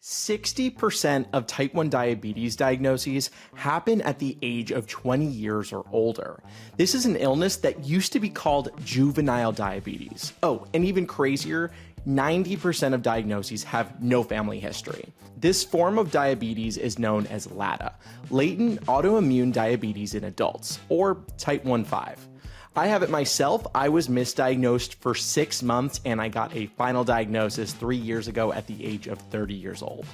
60% of type 1 diabetes diagnoses happen at the age of 20 years or older. This is an illness that used to be called juvenile diabetes. Oh, and even crazier, 90% of diagnoses have no family history. This form of diabetes is known as LADA, Latent Autoimmune Diabetes in adults, or type 1-5. I have it myself. I was misdiagnosed for 6 months and I got a final diagnosis 3 years ago at the age of 30 years old.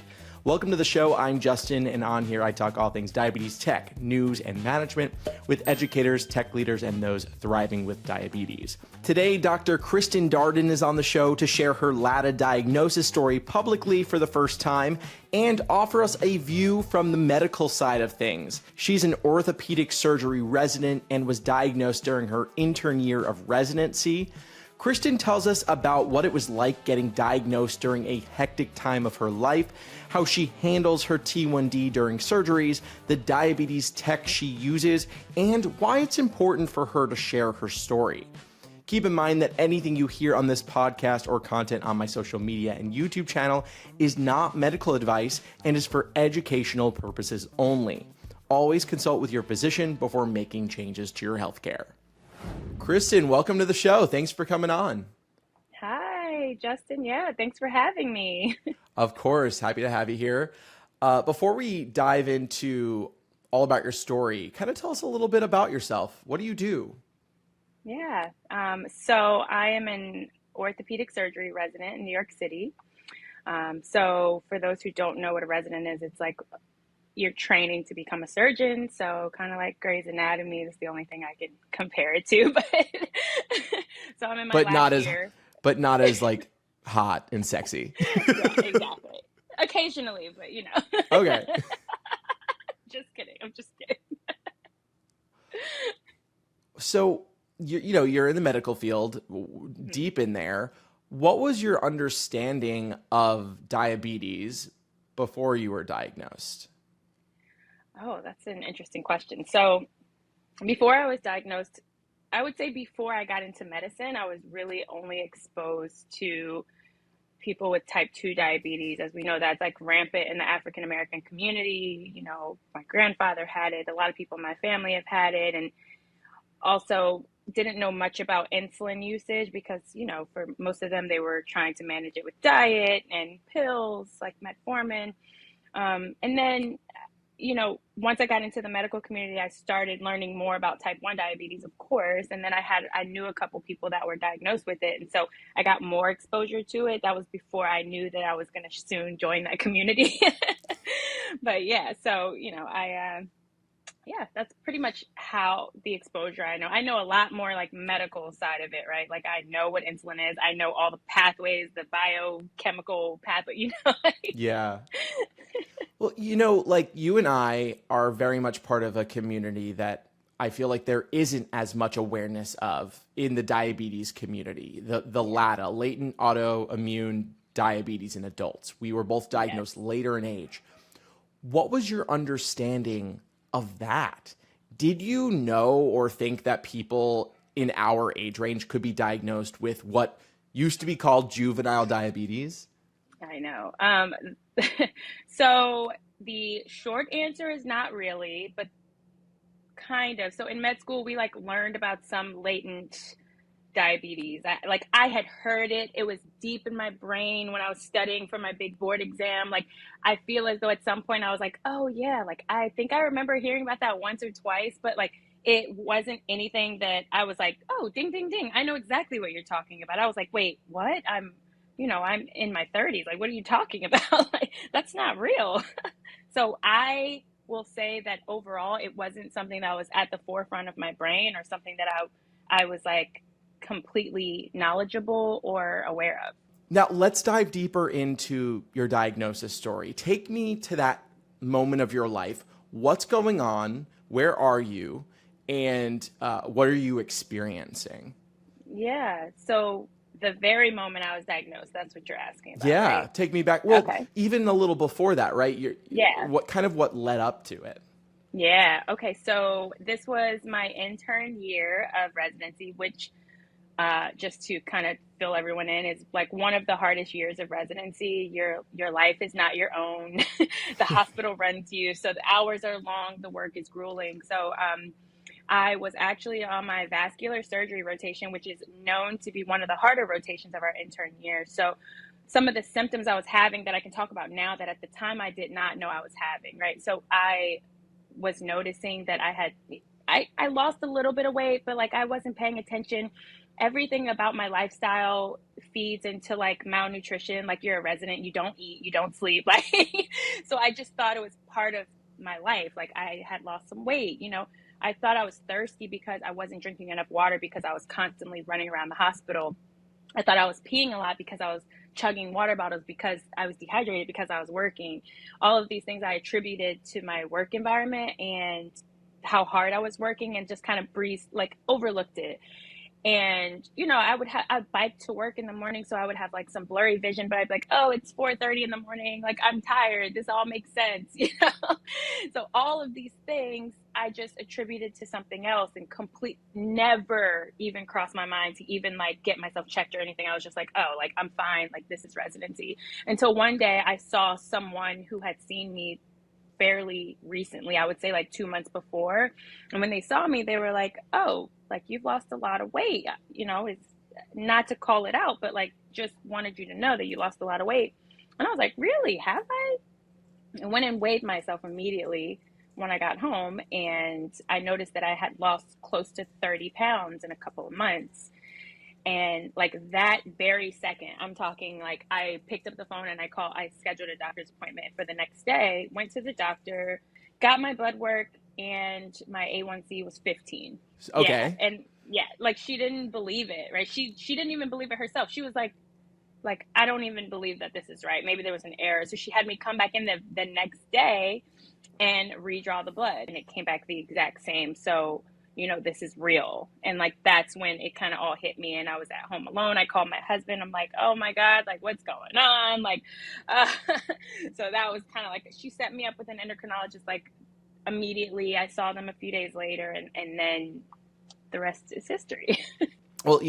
Welcome to the show. I'm Justin, and on here I talk all things diabetes tech, news, and management with educators, tech leaders, and those thriving with diabetes. Today, Dr. Christon Darden is on the show to share her LADA diagnosis story publicly for the first time and offer us a view from the medical side of things. She's an orthopedic surgery resident and was diagnosed during her intern year of residency. Christon tells us about what it was like getting diagnosed during a hectic time of her life, how she handles her T1D during surgeries, the diabetes tech she uses, and why it's important for her to share her story. Keep in mind that anything you hear on this podcast or content on my social media and YouTube channel is not medical advice and is for educational purposes only. Always consult with your physician before making changes to your healthcare. Christon, welcome to the show. Thanks for coming on. Hi, Justin. Yeah, thanks for having me. Of course. Happy to have you here. Before we dive into all about your story, kind of tell us a little bit about yourself. What do you do? Yeah. So I am an orthopedic surgery resident in New York City. So for those who don't know what a resident is, it's like you're training to become a surgeon. So kind of like Grey's Anatomy. That's the only thing I can compare it to. But so I'm in my last year. But not as like hot and sexy. Yeah, exactly. Occasionally, but you know. Okay. Just kidding. I'm just kidding. So, you're in the medical field, deep in there. What was your understanding of diabetes before you were diagnosed? Oh, that's an interesting question. So before I was diagnosed, I would say before I got into medicine, I was really only exposed to people with type 2 diabetes. As we know, that's like rampant in the African American community. You know, my grandfather had it. A lot of people in my family have had it. And also didn't know much about insulin usage because, you know, for most of them, they were trying to manage it with diet and pills like metformin. And then, you know, once I got into the medical community, I started learning more about type 1 diabetes, of course. And then I knew a couple people that were diagnosed with it. And so I got more exposure to it. That was before I knew that I was going to soon join that community. But yeah, so, you know, yeah, that's pretty much how the exposure I know. I know a lot more like medical side of it, right? Like I know what insulin is. I know all the pathways, the biochemical pathway, you know. Yeah. Well, you know, like you and I are very much part of a community that I feel like there isn't as much awareness of in the diabetes community, the LADA, Latent Autoimmune Diabetes in adults. We were both diagnosed later in age. What was your understanding of that? Did you know or think that people in our age range could be diagnosed with what used to be called juvenile diabetes? I know. So the short answer is not really, but kind of. So in med school, we like learned about some latent diabetes. I had heard it. It was deep in my brain when I was studying for my big board exam. Like I feel as though at some point I was like, oh yeah, like I think I remember hearing about that once or twice, but like it wasn't anything that I was like, oh, ding, ding, ding. I know exactly what you're talking about. I was like, wait, what? I'm in my 30s. Like, what are you talking about? Like, that's not real. So I will say that overall, it wasn't something that was at the forefront of my brain or something that I was like completely knowledgeable or aware of. Now, let's dive deeper into your diagnosis story. Take me to that moment of your life. What's going on? Where are you? And what are you experiencing? Yeah. So the very moment I was diagnosed, that's what you're asking about. Yeah. Right? Take me back. Well, okay. Even a little before that, right? Yeah. What led up to it? Yeah. Okay. So this was my intern year of residency, which just to kind of fill everyone in, is like one of the hardest years of residency. Your life is not your own. The hospital runs you, so the hours are long, the work is grueling. So I was actually on my vascular surgery rotation, which is known to be one of the harder rotations of our intern year. So some of the symptoms I was having that I can talk about now that at the time I did not know I was having, right? So I was noticing that I lost a little bit of weight, but like I wasn't paying attention. Everything about my lifestyle feeds into like malnutrition. Like, you're a resident, you don't eat, you don't sleep. Like, so I just thought it was part of my life. Like, I had lost some weight, I thought I was thirsty because I wasn't drinking enough water because I was constantly running around the hospital. I thought I was peeing a lot because I was chugging water bottles because I was dehydrated because I was working. All of these things I attributed to my work environment and how hard I was working, and just kind of overlooked it. And, I'd bike to work in the morning. So I would have like some blurry vision, but I'd be like, oh, it's 4:30 in the morning. Like, I'm tired. This all makes sense. So all of these things I just attributed to something else, and never even crossed my mind to even like get myself checked or anything. I was just like, oh, like, I'm fine. Like, this is residency. Until one day I saw someone who had seen me fairly recently, I would say like 2 months before. And when they saw me, they were like, oh, like, you've lost a lot of weight. It's not to call it out, but like, just wanted you to know that you lost a lot of weight. And I was like, really? Have I? I went and weighed myself immediately when I got home, and I noticed that I had lost close to 30 pounds in a couple of months. And like that very second, I'm talking like, I picked up the phone and I scheduled a doctor's appointment for the next day, went to the doctor, got my blood work, and my A1C was 15. Okay. Yeah. And yeah, like, she didn't believe it, right? She didn't even believe it herself. She was like, I don't even believe that this is right. Maybe there was an error. So she had me come back in the next day and redraw the blood, and it came back the exact same. So, this is real. And like, that's when it kind of all hit me, and I was at home alone. I called my husband. I'm like, oh my God, like, what's going on? Like, so that was kind of like, she set me up with an endocrinologist, like, immediately. I saw them a few days later, and then the rest is history. Well,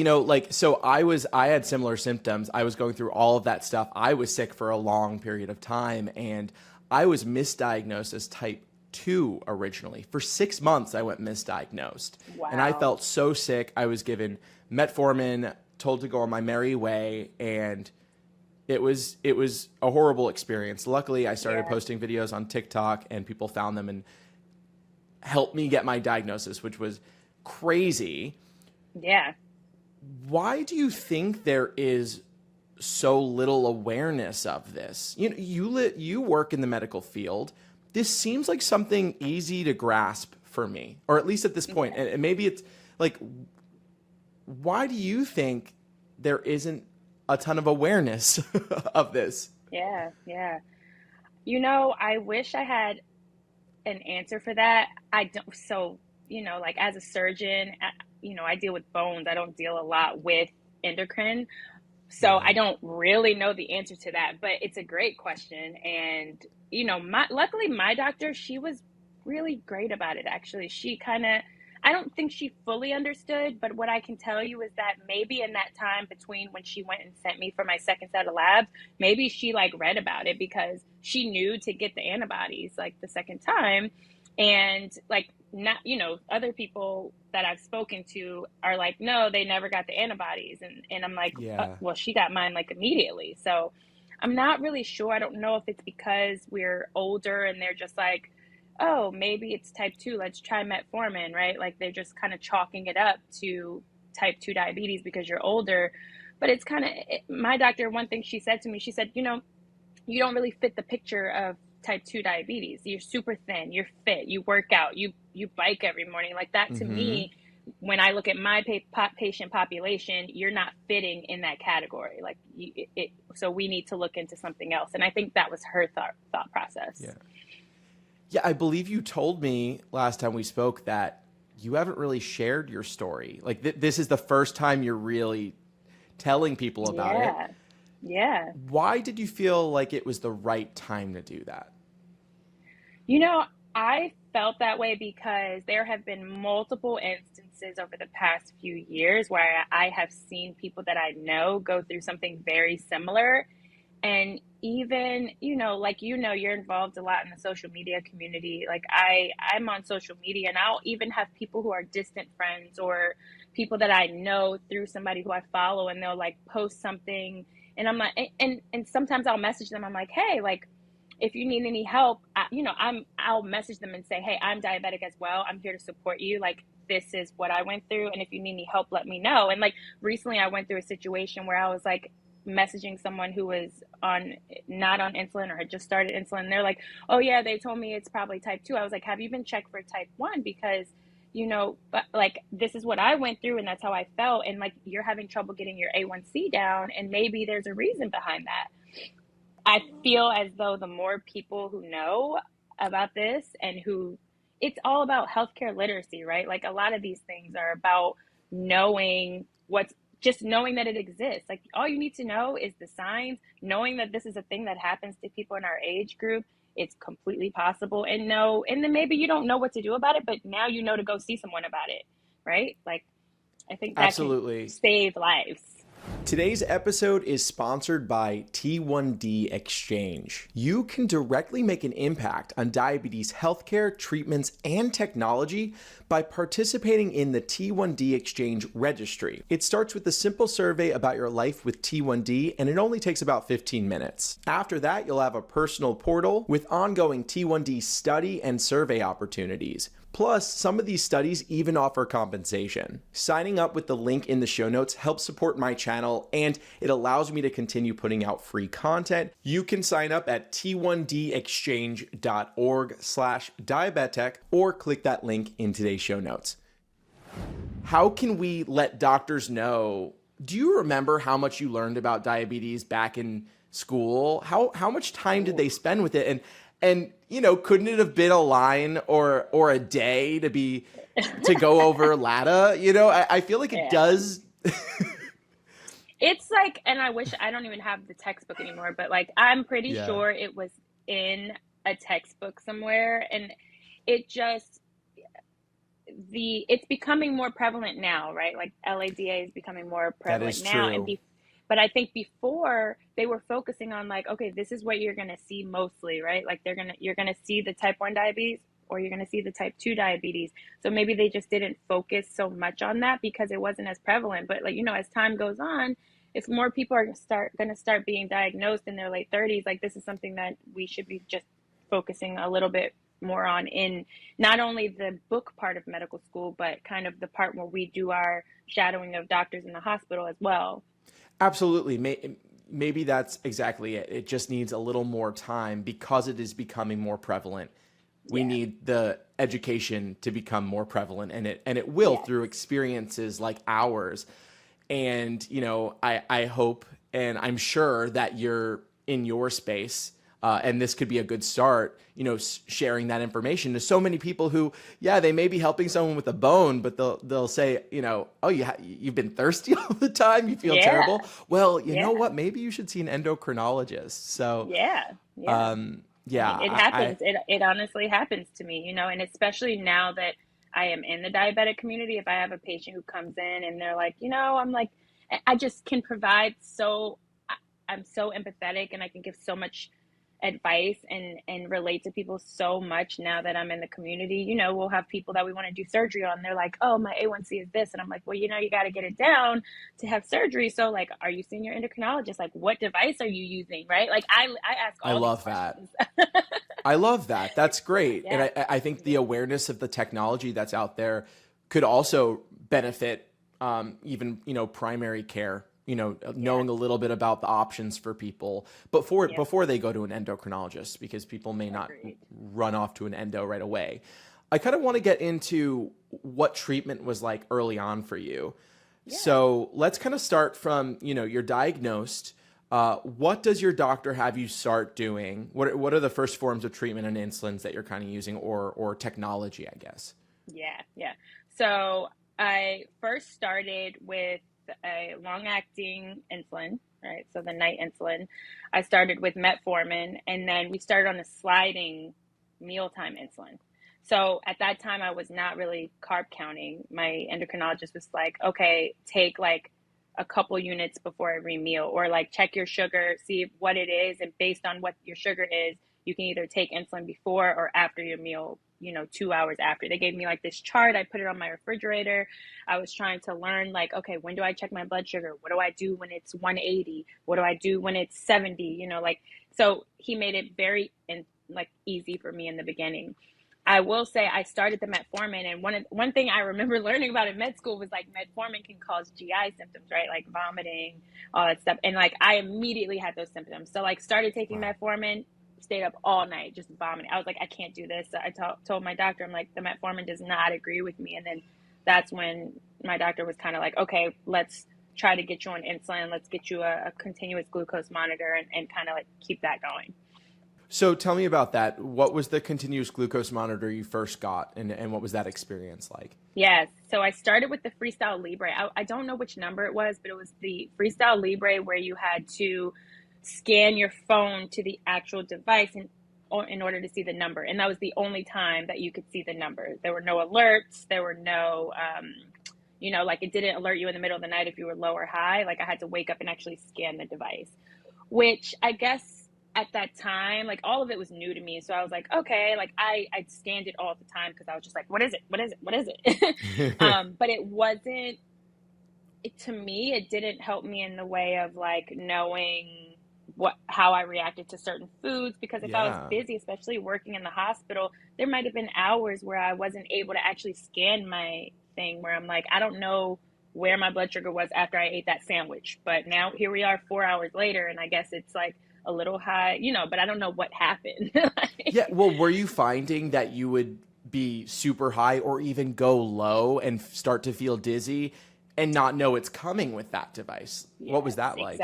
so I had similar symptoms. I was going through all of that stuff. I was sick for a long period of time, and I was misdiagnosed as type 2 originally. For 6 months, I went misdiagnosed. Wow. And I felt so sick. I was given metformin, told to go on my merry way, and it was a horrible experience. Luckily, I started posting videos on TikTok, and people found them and helped me get my diagnosis, which was crazy. Yeah. Why do you think there is so little awareness of this? You work in the medical field. This seems like something easy to grasp for me, or at least at this point. And maybe it's like, why do you think there isn't a ton of awareness of this? Yeah. Yeah. I wish I had an answer for that. I don't. So, like, as a surgeon, I deal with bones. I don't deal a lot with endocrine. So I don't really know the answer to that, but it's a great question. And, luckily my doctor, she was really great about it. Actually, I don't think she fully understood, but what I can tell you is that maybe in that time between when she went and sent me for my second set of labs, maybe she like read about it, because she knew to get the antibodies like the second time. And like, not, other people that I've spoken to are like, no, they never got the antibodies. And I'm like, well, she got mine like immediately. So I'm not really sure. I don't know if it's because we're older and they're just like, oh, maybe it's type 2, let's try metformin, right? Like, they're just kind of chalking it up to type 2 diabetes because you're older. But it's kind of, my doctor, one thing she said to me, she said, you don't really fit the picture of type 2 diabetes. You're super thin, you're fit, you work out, you bike every morning. Like, that to me, when I look at my patient population, you're not fitting in that category. Like, so we need to look into something else. And I think that was her thought process. Yeah, I believe you told me last time we spoke that you haven't really shared your story. Like, this is the first time you're really telling people about it. Yeah. Why did you feel like it was the right time to do that? I felt that way because there have been multiple instances instances over the past few years where I have seen people that I know go through something very similar. And even, like, you're involved a lot in the social media community. Like I'm on social media, and I'll even have people who are distant friends or people that I know through somebody who I follow, and they'll like post something, and I'm like, and sometimes I'll message them. I'm like, hey, like, if you need any help, I'll message them and say, hey, I'm diabetic as well. I'm here to support you. Like, this is what I went through, and if you need any help, let me know. And like recently, I went through a situation where I was like messaging someone who was not on insulin or had just started insulin. And they're like, oh yeah, they told me it's probably type 2. I was like, have you been checked for type 1? Because but like, this is what I went through, and that's how I felt. And like, you're having trouble getting your A1C down, and maybe there's a reason behind that. I feel as though the more people who know about this, and who, it's all about healthcare literacy, right? Like, a lot of these things are about knowing just knowing that it exists. Like, all you need to know is the signs, knowing that this is a thing that happens to people in our age group. It's completely possible. And then maybe you don't know what to do about it, but now you know to go see someone about it, right? Like, I think that can Absolutely. save lives. Today's episode is sponsored by T1D Exchange. You can directly make an impact on diabetes healthcare, treatments, and technology by participating in the T1D Exchange registry. It starts with a simple survey about your life with T1D, and it only takes about 15 minutes. After that, you'll have a personal portal with ongoing T1D study and survey opportunities. Plus, some of these studies even offer compensation. Signing up with the link in the show notes helps support my channel, and it allows me to continue putting out free content. You can sign up at t1dexchange.org/diabetic or click that link in today's show notes. How can we let doctors know? Do you remember how much you learned about diabetes back in school? How much time did they spend with it? And couldn't it have been a line or a day to go over LADA? I feel like it does. It's like, and I wish I don't even have the textbook anymore, but like, I'm pretty sure it was in a textbook somewhere. And it's becoming more prevalent now, right? Like, LADA is becoming more prevalent now. True. But I think before, they were focusing on like, okay, this is what you're going to see mostly, right? Like, you're going to see the type 1 diabetes, or you're going to see the type 2 diabetes. So maybe they just didn't focus so much on that because it wasn't as prevalent. But like, as time goes on, if more people are going to start being diagnosed in their late 30s, like, this is something that we should be just focusing a little bit more on, in not only the book part of medical school, but kind of the part where we do our shadowing of doctors in the hospital as well. Absolutely. Maybe that's exactly it. It just needs a little more time because it is becoming more prevalent. We need the education to become more prevalent, and it will through experiences like ours. And, I hope, and I'm sure that you're in your space, and this could be a good start, sharing that information to so many people who, they may be helping someone with a bone, but they'll say, oh, you've been thirsty all the time. You feel terrible. Well, you know what? Maybe you should see an endocrinologist. So it happens. It honestly happens to me, and especially now that I am in the diabetic community, if I have a patient who comes in and they're like, I'm like, I just can provide I'm so empathetic, and I can give so much advice and relate to people so much now that I'm in the community. We'll have people that we want to do surgery on. They're like, oh, my A1C is this. And I'm like, well, you got to get it down to have surgery. So like, are you seeing your endocrinologist? Like, what device are you using? Right. Like, I ask all I love that. I love that. That's great. And I think the awareness of the technology that's out there could also benefit even, primary care. Knowing a little bit about the options for people before they go to an endocrinologist, because people may not run off to an endo right away. I kind of want to get into what treatment was like early on for you. Yeah. So let's kind of start from, you're diagnosed. What does your doctor have you start doing? What are the first forms of treatment and insulins that you're kind of using, or technology, I guess? Yeah. So I first started with a long-acting insulin, right? So the night insulin. I started with metformin, and then we started on a sliding mealtime insulin. So at that time, I was not really carb counting. My endocrinologist was like, okay, take like a couple units before every meal, or like check your sugar, see what it is. And based on what your sugar is, you can either take insulin before or after your meal, 2 hours after. They gave me like this chart. I put it on my refrigerator. I was trying to learn like, okay, when do I check my blood sugar? What do I do when it's 180? What do I do when it's 70? So he made it very easy for me in the beginning. I will say I started the metformin, and one thing I remember learning about in med school was like metformin can cause GI symptoms, right? Like vomiting, all that stuff. And like I immediately had those symptoms. So like started taking metformin, stayed up all night just vomiting. I was like, I can't do this. So I told my doctor, I'm like, the metformin does not agree with me. And then that's when my doctor was kind of like, okay, let's try to get you on insulin. Let's get you a continuous glucose monitor and kind of like keep that going. So tell me about that. What was the continuous glucose monitor you first got, and what was that experience like? Yes. So I started with the Freestyle Libre. I don't know which number it was, but it was the Freestyle Libre where you had to scan your phone to the actual device in order to see the number. And that was the only time that you could see the number. There were no alerts. There were no, like it didn't alert you in the middle of the night if you were low or high. Like I had to wake up and actually scan the device, which I guess at that time, like all of it was new to me. So I was like, okay, like I'd scanned it all the time because I was just like, what is it? What is it? What is it? But it wasn't, to me, it didn't help me in the way of like knowing how I reacted to certain foods, because if I was busy, especially working in the hospital, there might have been hours where I wasn't able to actually scan my thing, where I'm like, I don't know where my blood sugar was after I ate that sandwich. But now here we are 4 hours later, and I guess it's like a little high, but I don't know what happened. Yeah. Well, were you finding that you would be super high or even go low and start to feel dizzy and not know it's coming with that device? Yes, what was that like?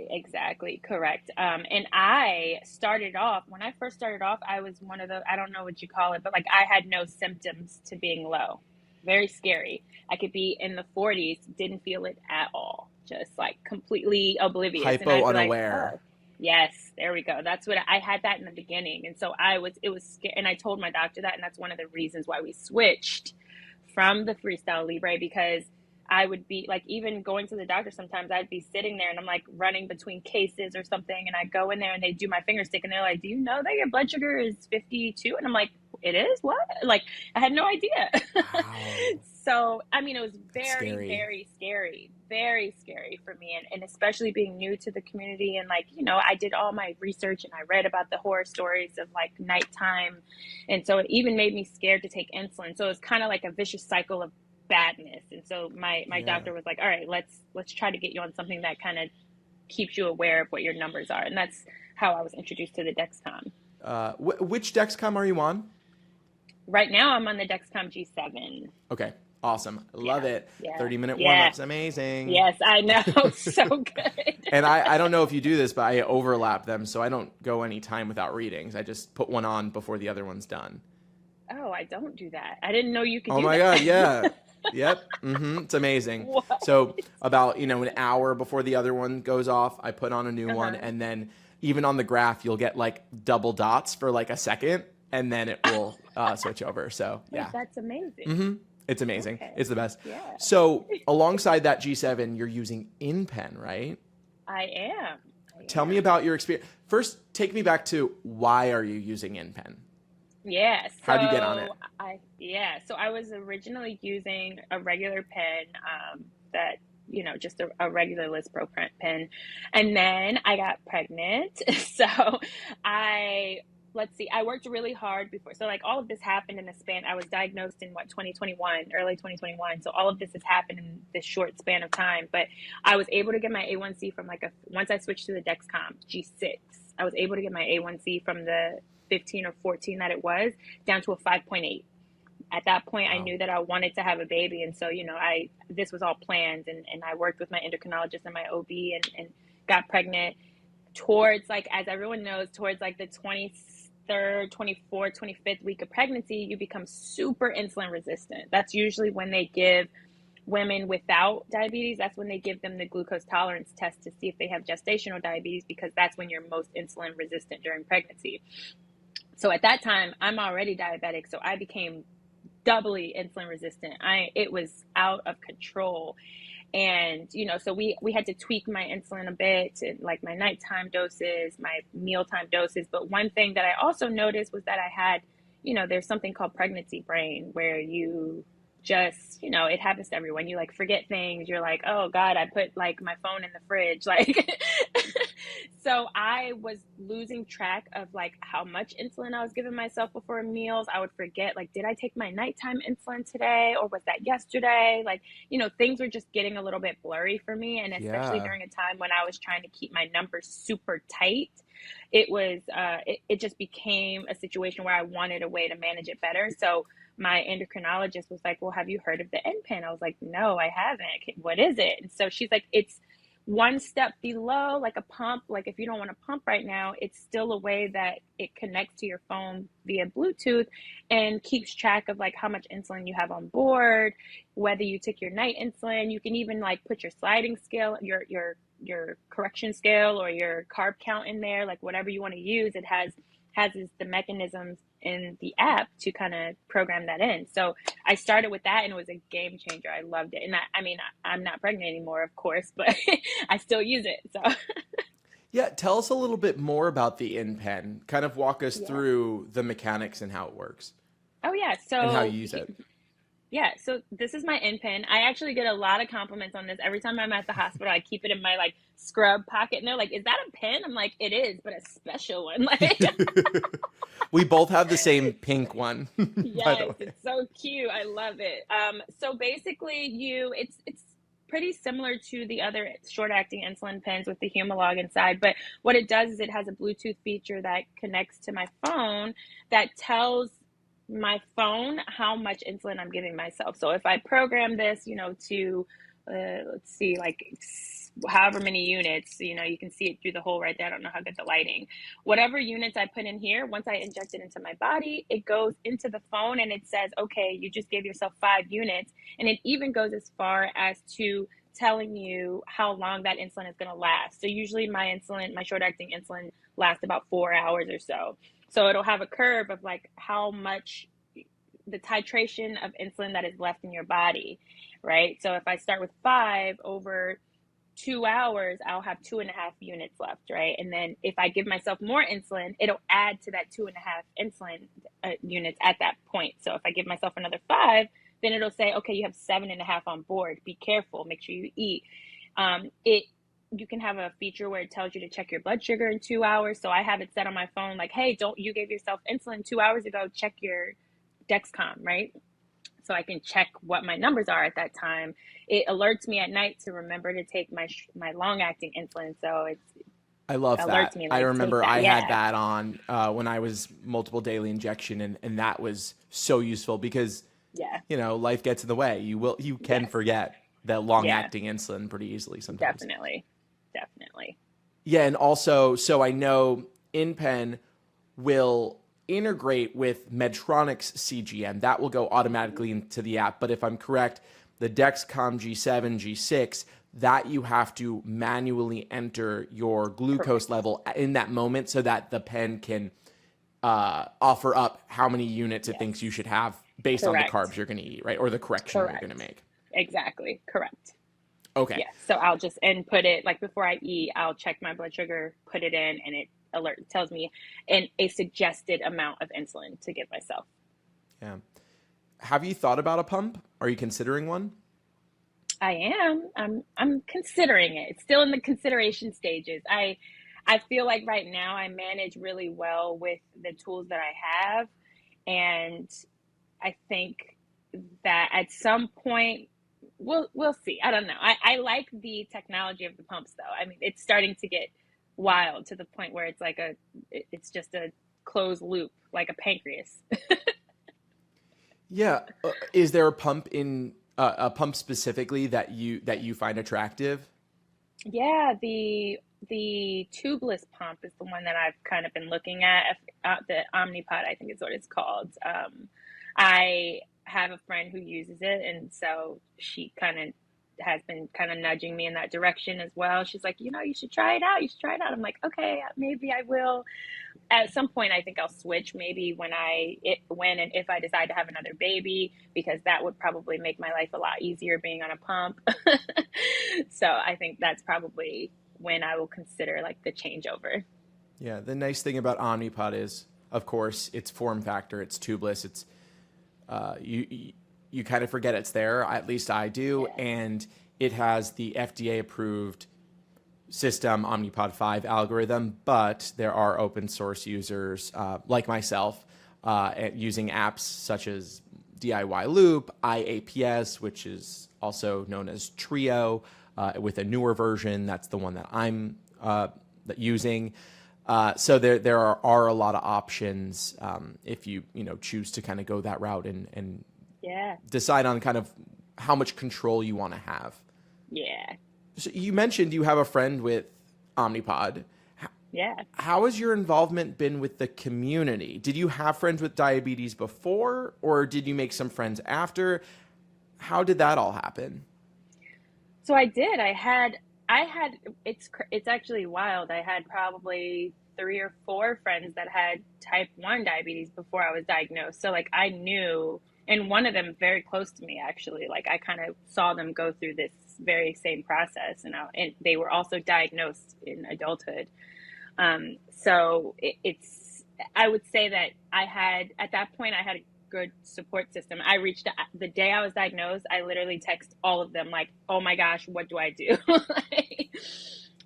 Exactly. Correct. And I started off, when I first started off, I was one of the, I don't know what you call it, but like I had no symptoms to being low. Very scary. I could be in the 40s, didn't feel it at all. Just like completely oblivious. Hypo unaware. Like, oh. Yes, there we go. That's what I had that in the beginning. And so it was scary. And I told my doctor that, and that's one of the reasons why we switched from the Freestyle Libre, because I would be like, even going to the doctor, sometimes I'd be sitting there and I'm like running between cases or something. And I go in there and they do my finger stick and they're like, do you know that your blood sugar is 52? And I'm like, it is? What? Like, I had no idea. Wow. So, I mean, it was very, very scary for me. And especially being new to the community. And like, I did all my research and I read about the horror stories of like nighttime. And so it even made me scared to take insulin. So it was kind of like a vicious cycle of badness. And so my doctor was like, all right, let's try to get you on something that kind of keeps you aware of what your numbers are. And that's how I was introduced to the Dexcom. Which Dexcom are you on? Right now I'm on the Dexcom G7. Okay. Awesome. Love it. Yeah. 30-minute warm-ups. Amazing. Yes, I know. So good. And I don't know if you do this, but I overlap them, so I don't go any time without readings. I just put one on before the other one's done. Oh, I don't do that. I didn't know you could do that. Oh my God, yeah. Yep. It's amazing. What? So about, an hour before the other one goes off, I put on a new one, and then even on the graph, you'll get like double dots for like a second, and then it will switch over. So yeah. Wait, that's amazing. It's amazing. Okay. It's the best. Yeah. So alongside that G7, you're using InPen, right? I am. Tell me about your experience. First, take me back to why are you using InPen? Yeah. So how'd you get on it? So I was originally using a regular pen that, just a regular Lispro pen. And then I got pregnant. So I worked really hard before. So like all of this happened in the span. I was diagnosed in early 2021. So all of this has happened in this short span of time. But I was able to get my A1C from once I switched to the Dexcom G6, I was able to get my A1C from the 15 or 14 that it was down to a 5.8. At that point, wow. I knew that I wanted to have a baby. And so, this was all planned, and I worked with my endocrinologist and my OB and got pregnant towards, like, as everyone knows, towards like the 23rd, 24th, 25th week of pregnancy, you become super insulin resistant. That's usually when they give women without diabetes, that's when they give them the glucose tolerance test to see if they have gestational diabetes, because that's when you're most insulin resistant during pregnancy. So at that time, I'm already diabetic, so I became doubly insulin resistant. It was out of control. And so we had to tweak my insulin a bit, and like my nighttime doses, my mealtime doses. But one thing that I also noticed was that I had, there's something called pregnancy brain, where you just, it happens to everyone. You like forget things. You're like, oh God, I put like my phone in the fridge. Like, so I was losing track of like how much insulin I was giving myself before meals. I would forget, like, did I take my nighttime insulin today, or was that yesterday? Like, things were just getting a little bit blurry for me. And especially Yeah. during a time when I was trying to keep my numbers super tight, it just became a situation where I wanted a way to manage it better. So my endocrinologist was like, well, have you heard of the NPen? I was like, no, I haven't. What is it? And so she's like, it's one step below, like a pump. Like if you don't want to pump right now, it's still a way that it connects to your phone via Bluetooth and keeps track of like how much insulin you have on board, whether you took your night insulin. You can even like put your sliding scale, your correction scale, or your carb count in there, like whatever you want to use. It has the mechanisms in the app to kind of program that in. So I started with that, and it was a game changer. I loved it. And I mean, I'm not pregnant anymore, of course, but I still use it. So Yeah, tell us a little bit more about the InPen. Kind of walk us yeah. through the mechanics and how it works Oh yeah. and how So you use it. yeah, so this is my InPen. I actually get a lot of compliments on this. Every time I'm at the hospital, I keep it in my like scrub pocket, and they're like, "Is that a pen?" I'm like, "It is, but a special one." Like, We both have the same pink one, by the yes, way. it's so cute. I love it. So basically, it's pretty similar to the other short-acting insulin pens with the Humalog inside, but what it does is it has a Bluetooth feature that connects to my phone that tells my phone how much insulin I'm giving myself. So if I program this, to let's see, like however many units, you can see it through the hole right there. I don't know how good the lighting. Whatever units I put in here, once I inject it into my body, it goes into the phone and it says, okay, you just gave yourself 5 units. And it even goes as far as to telling you how long that insulin is going to last. So usually my short-acting insulin lasts about 4 hours or so. So it'll have a curve of like how much the titration of insulin that is left in your body, right? So if I start with 5 over 2 hours, I'll have 2.5 units left, right? And then if I give myself more insulin, it'll add to that 2.5 insulin units at that point. So if I give myself another 5, then it'll say, okay, you have 7.5 on board. Be careful. Make sure you eat. You can have a feature where it tells you to check your blood sugar in 2 hours. So I have it set on my phone, like, hey, you gave yourself insulin 2 hours ago, check your Dexcom, right? So I can check what my numbers are at that time. It alerts me at night to remember to take my long-acting insulin. So it I love alerts that. me I like, take remember that. I had Yeah, that on when I was multiple daily injection, and that was so useful because, yeah, life gets in the way. You can yes, forget that long yeah, acting insulin pretty easily sometimes. definitely, definitely. Yeah, and also, so I know InPen will integrate with Medtronic's CGM. That will go automatically into the app. But if I'm correct, the Dexcom G7, G6, that you have to manually enter your glucose Correct. level in that moment so that the pen can offer up how many units it Yes, thinks you should have based on the carbs correct, you're going to eat, right? Or the correction you're going to correct. make. Exactly, correct. Okay. Yeah, so I'll just input it, like before I eat, I'll check my blood sugar, put it in, and it tells me a suggested amount of insulin to give myself. Yeah. Have you thought about a pump? Are you considering one? I am. I'm considering it. It's still in the consideration stages. I feel like right now I manage really well with the tools that I have, and I think that at some point we'll see. I don't know. I like the technology of the pumps though. I mean, it's starting to get wild to the point where it's like it's just a closed loop, like a pancreas. Yeah. Is there a pump specifically that you find attractive? Yeah, the tubeless pump is the one that I've kind of been looking at. The Omnipod, I think is what it's called. I have a friend who uses it, and so she kind of has been kind of nudging me in that direction as well. She's like, you know, you should try it out. You should try it out. I'm like, okay, maybe I will. At some point, I think I'll switch maybe when and if I decide to have another baby, because that would probably make my life a lot easier being on a pump. So I think that's probably when I will consider like the changeover. Yeah, the nice thing about Omnipod is, of course, its form factor, it's tubeless. It's you kind of forget it's there. At least I do, Yeah. and it has the FDA approved system Omnipod 5 algorithm, but there are open source users like myself using apps such as DIY Loop, IAPS, which is also known as Trio, with a newer version. That's the one that I'm using. So there are a lot of options if you choose to kind of go that route and Yeah. decide on kind of how much control you want to have. Yeah. So you mentioned you have a friend with Omnipod. Yeah. How has your involvement been with the community? Did you have friends with diabetes before, or did you make some friends after? How did that all happen? So I did. It's actually wild. I had probably 3 or 4 friends that had type 1 diabetes before I was diagnosed. So like I knew, and one of them very close to me actually, like I kind of saw them go through this very same process, and they were also diagnosed in adulthood. So I would say that at that point I had a good support system. I reached out the day I was diagnosed. I literally text all of them like, oh my gosh, what do I do?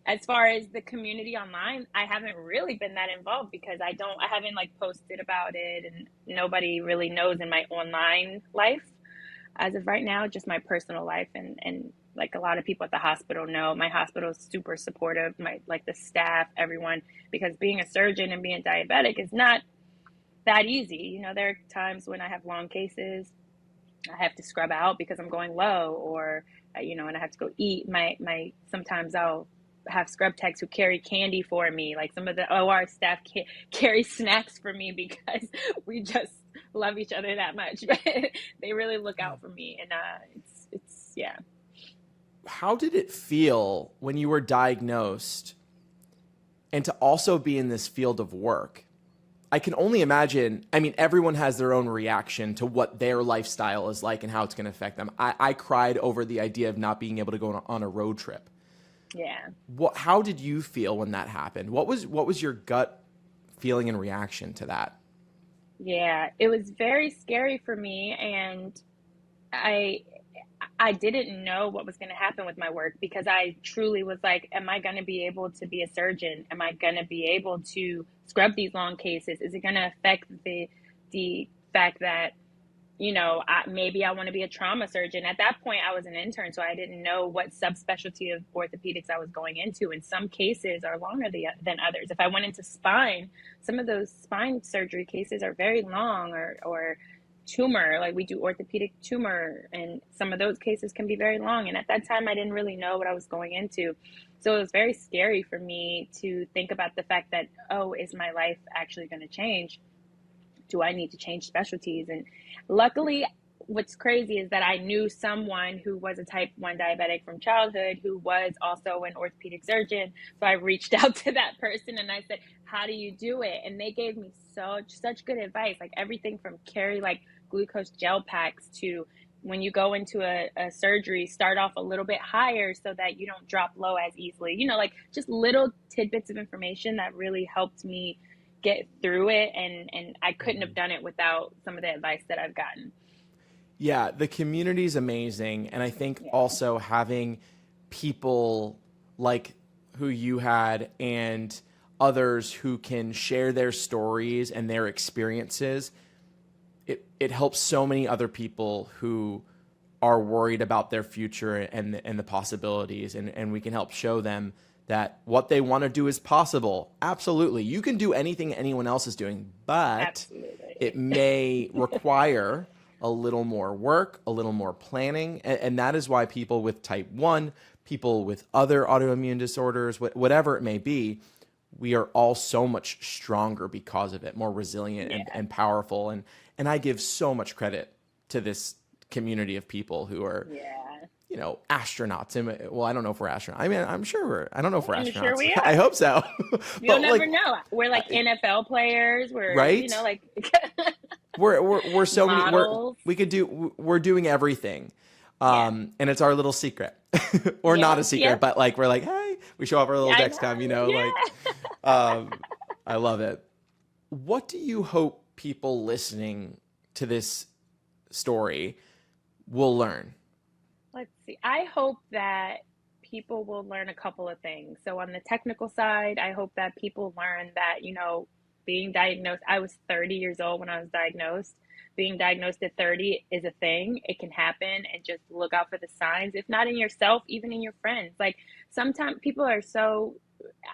As far as the community online, I haven't really been that involved because I haven't like posted about it, and nobody really knows in my online life as of right now, just my personal life. And like a lot of people at the hospital know, my hospital is super supportive, the staff, everyone, because being a surgeon and being diabetic is not that easy. There are times when I have long cases, I have to scrub out because I'm going low, or, and I have to go eat. Sometimes I'll have scrub techs who carry candy for me. Like some of the OR staff carry snacks for me because we just love each other that much. They really look out for me, and it's yeah. How did it feel when you were diagnosed and to also be in this field of work? I can only imagine. I mean, everyone has their own reaction to what their lifestyle is like and how it's going to affect them. I cried over the idea of not being able to go on a road trip. Yeah. How did you feel when that happened? What was your gut feeling and reaction to that? Yeah, it was very scary for me, and I didn't know what was going to happen with my work, because I truly was like, am I going to be able to be a surgeon? Am I going to be able to scrub these long cases? Is it going to affect the fact that, maybe I want to be a trauma surgeon? At that point, I was an intern, so I didn't know what subspecialty of orthopedics I was going into. And some cases are longer than others. If I went into spine, some of those spine surgery cases are very long, or tumor, like we do orthopedic tumor, and some of those cases can be very long. And at that time, I didn't really know what I was going into. So it was very scary for me to think about the fact that, oh, is my life actually going to change? Do I need to change specialties? And luckily, what's crazy is that I knew someone who was a type 1 diabetic from childhood who was also an orthopedic surgeon. So I reached out to that person and I said, how do you do it? And they gave me such good advice, like everything from carry like glucose gel packs to, when you go into a surgery, start off a little bit higher so that you don't drop low as easily. Like just little tidbits of information that really helped me get through it. And I couldn't have done it without some of the advice that I've gotten. Yeah, the community is amazing. And I think also having people like who you had and others who can share their stories and their experiences, it helps so many other people who are worried about their future and the possibilities. And we can help show them that what they want to do is possible. Absolutely. You can do anything anyone else is doing, but it may require a little more work, a little more planning. And that is why people with type 1, people with other autoimmune disorders, whatever it may be, we are all so much stronger because of it, more resilient and powerful. And I give so much credit to this community of people who are, Yeah. you know, astronauts. And well, I don't know if we're astronauts. I mean, I don't know if we're I'm sure astronauts. we I are. hope so. You'll But never like, know. We're like NFL players. We're, you know, right? like We're so many, models. we're doing everything. Yeah. And it's our little secret or not a Yep. secret, Yep. but like, we're like, hey, we show off our little I know. Dexcom, you know, like, Yeah. I love it. What do you hope people listening to this story will learn? Let's see. I hope that people will learn a couple of things. So on the technical side, I hope that people learn that, you know, being diagnosed, I was 30 years old when I was diagnosed. Being diagnosed at 30 is a thing. It can happen, and just look out for the signs, if not in yourself, even in your friends. Like sometimes people are so,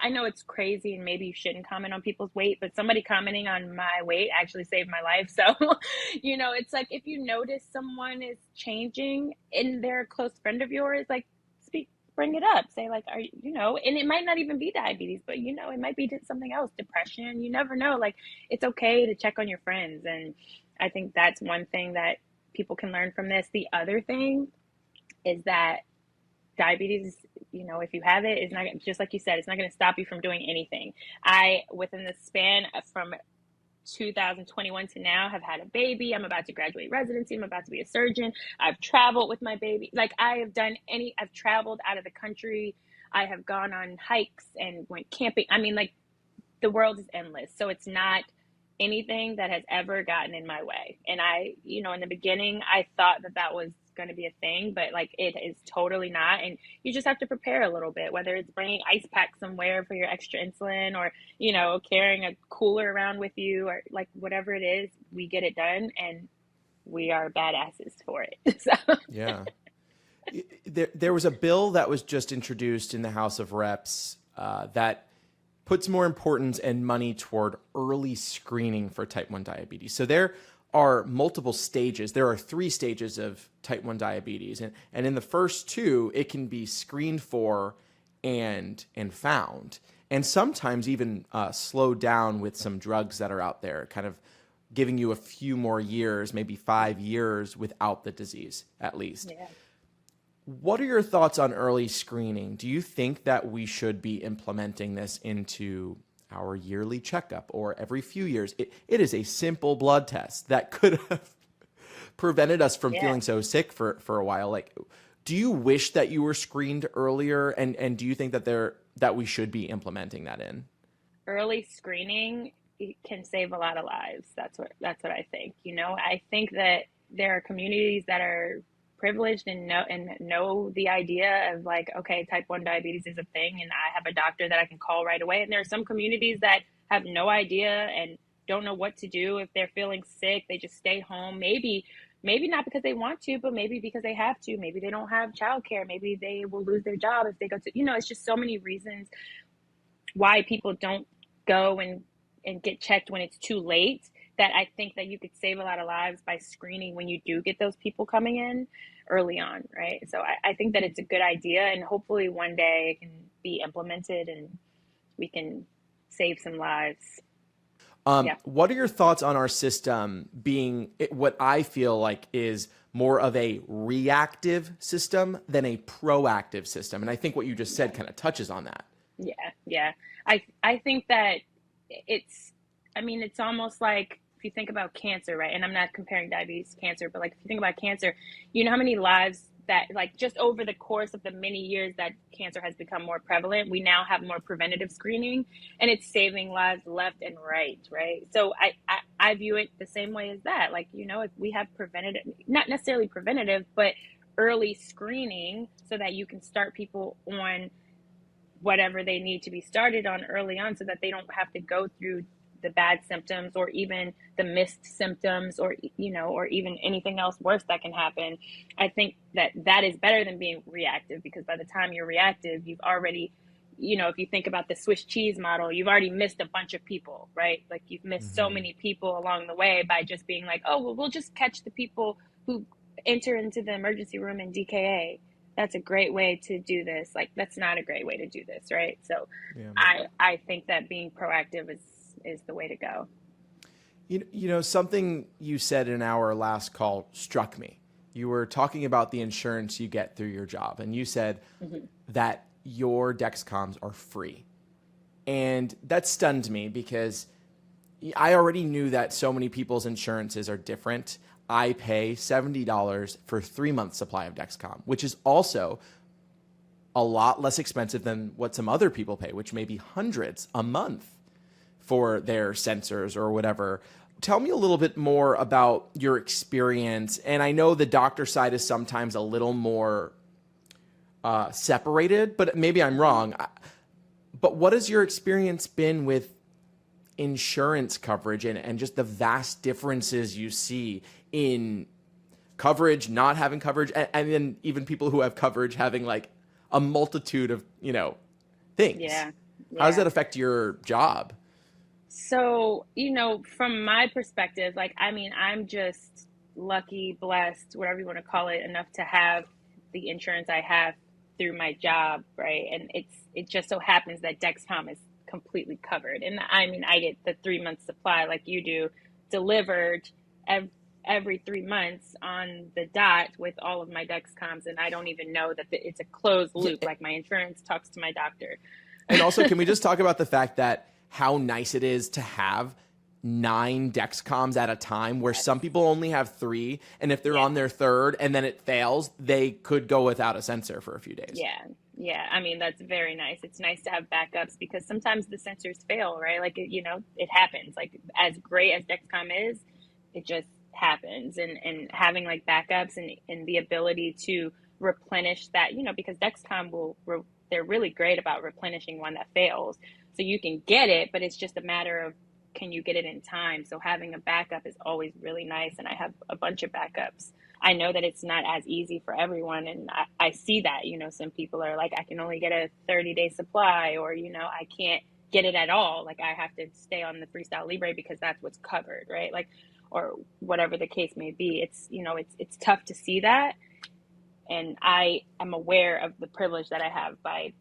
I know it's crazy and maybe you shouldn't comment on people's weight, but somebody commenting on my weight actually saved my life. So, you know, it's like if you notice someone is changing and they're a close friend of yours, like speak, bring it up. Say like, are you, you know, and it might not even be diabetes, but you know, it might be something else, depression. You never know. Like it's okay to check on your friends. And I think that's one thing that people can learn from this. The other thing is that diabetes, you know, if you have it, it's not, just like you said, it's not going to stop you from doing anything. Within the span from 2021 to now, have had a baby. I'm about to graduate residency. I'm about to be a surgeon. I've traveled with my baby. Like I've traveled out of the country. I have gone on hikes and went camping. I mean, like the world is endless. So it's not anything that has ever gotten in my way. And you know, in the beginning, I thought that was going to be a thing, but like it is totally not. And you just have to prepare a little bit, whether it's bringing ice packs somewhere for your extra insulin, or, you know, carrying a cooler around with you, or like whatever it is, we get it done, and we are badasses for it. So Yeah. There was a bill that was just introduced in the House of Reps that puts more importance and money toward early screening for type 1 diabetes. So there are multiple stages. There are 3 stages of type 1 diabetes. And in the first 2, it can be screened for and found. And sometimes even slowed down with some drugs that are out there, kind of giving you a few more years, maybe 5 years without the disease, at least. yeah. What are your thoughts on early screening? Do you think that we should be implementing this into our yearly checkup or every few years? It is a simple blood test that could have prevented us from feeling so sick for a while. Like, do you wish that you were screened earlier? And do you think that we should be implementing that in? Early screening can save a lot of lives. That's what I think. You know, I think that there are communities that are privileged and know the idea of like, okay, type 1 diabetes is a thing, and I have a doctor that I can call right away. And there are some communities that have no idea and don't know what to do if they're feeling sick. They just stay home. Maybe not because they want to, but maybe because they have to. Maybe they don't have childcare. Maybe they will lose their job if they go to, you know, it's just so many reasons why people don't go and get checked when it's too late, that I think that you could save a lot of lives by screening when you do get those people coming in early on, right? So I think that it's a good idea, and hopefully one day it can be implemented and we can save some lives. Yeah. What are your thoughts on our system being what I feel like is more of a reactive system than a proactive system? And I think what you just said kind of touches on that. Yeah. I think that it's almost like, if you think about cancer, right? And I'm not comparing diabetes to cancer, but like if you think about cancer, you know how many lives that, like, just over the course of the many years that cancer has become more prevalent, we now have more preventative screening, and it's saving lives left and right? So I view it the same way as that. Like, you know, if we have preventative, not necessarily preventative, but early screening, so that you can start people on whatever they need to be started on early on, so that they don't have to go through the bad symptoms or even the missed symptoms, or, you know, or even anything else worse that can happen. I think that is better than being reactive, because by the time you're reactive, you've already, you know, if you think about the Swiss cheese model, you've already missed a bunch of people, right? Like you've missed so many people along the way by just being like, oh, well, we'll just catch the people who enter into the emergency room in DKA. That's a great way to do this. Like, that's not a great way to do this, right? So I think that being proactive is the way to go. You know, something you said in our last call struck me. you were talking about the insurance you get through your job, and you said that your Dexcoms are free. And that stunned me because I already knew that so many people's insurances are different. I pay $70 for 3 months supply of Dexcom, which is also a lot less expensive than what some other people pay, which may be hundreds a month for their sensors or whatever. Tell me a little bit more about your experience. And I know the doctor side is sometimes a little more separated, but maybe I'm wrong. But what has your experience been with insurance coverage and just the vast differences you see in coverage, not having coverage, and then even people who have coverage having like a multitude of, things? Yeah. How does that affect your job? So, from my perspective, I'm just lucky, blessed, whatever you want to call it, enough to have the insurance I have through my job, right? And it just so happens that Dexcom is completely covered. And I get the 3 month supply like you do, delivered every 3 months on the dot with all of my Dexcoms. And I don't even know that it's a closed loop. Like my insurance talks to my doctor. And also, can we just talk about the fact that how nice it is to have 9 Dexcoms at a time, where some people only have 3, and if they're on their 3rd and then it fails, they could go without a sensor for a few days. Yeah. That's very nice. It's nice to have backups because sometimes the sensors fail, right? Like, it happens. Like, as great as Dexcom is, it just happens. And having like backups and the ability to replenish that, because Dexcom they're really great about replenishing one that fails. So you can get it, but it's just a matter of, can you get it in time? So having a backup is always really nice. And I have a bunch of backups. I know that it's not as easy for everyone. And I see that, some people are like, I can only get a 30-day supply, or, I can't get it at all. Like, I have to stay on the Freestyle Libre because that's what's covered, right? Like, or whatever the case may be. It's tough to see that. And I am aware of the privilege that I have by,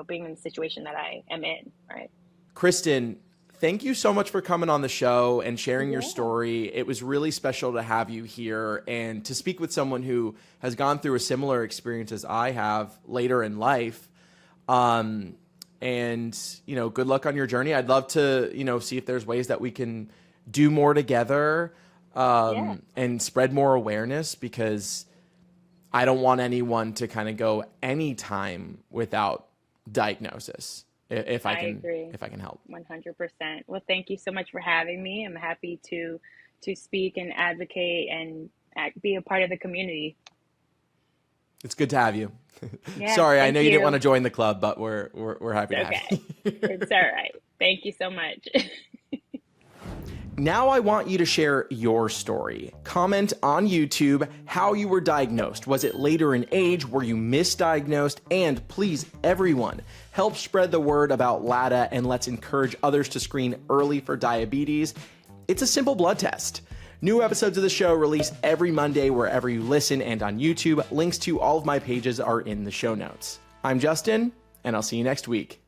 being in the situation that I am in, right? Christon, thank you so much for coming on the show and sharing your story. It was really special to have you here and to speak with someone who has gone through a similar experience as I have later in life. And, good luck on your journey. I'd love to, see if there's ways that we can do more together and spread more awareness, because I don't want anyone to kind of go any time without diagnosis. If I can help. 100%. Well, thank you so much for having me. I'm happy to speak and advocate and be a part of the community. It's good to have you. Yeah, Sorry, I know you didn't want to join the club, but we're happy to have you. It's all right. Thank you so much. Now I want you to share your story. Comment on YouTube how you were diagnosed. Was it later in age? Were you misdiagnosed? And please, everyone, help spread the word about LADA, and let's encourage others to screen early for diabetes. It's a simple blood test. New episodes of the show release every Monday wherever you listen and on YouTube. Links to all of my pages are in the show notes. I'm Justin, and I'll see you next week.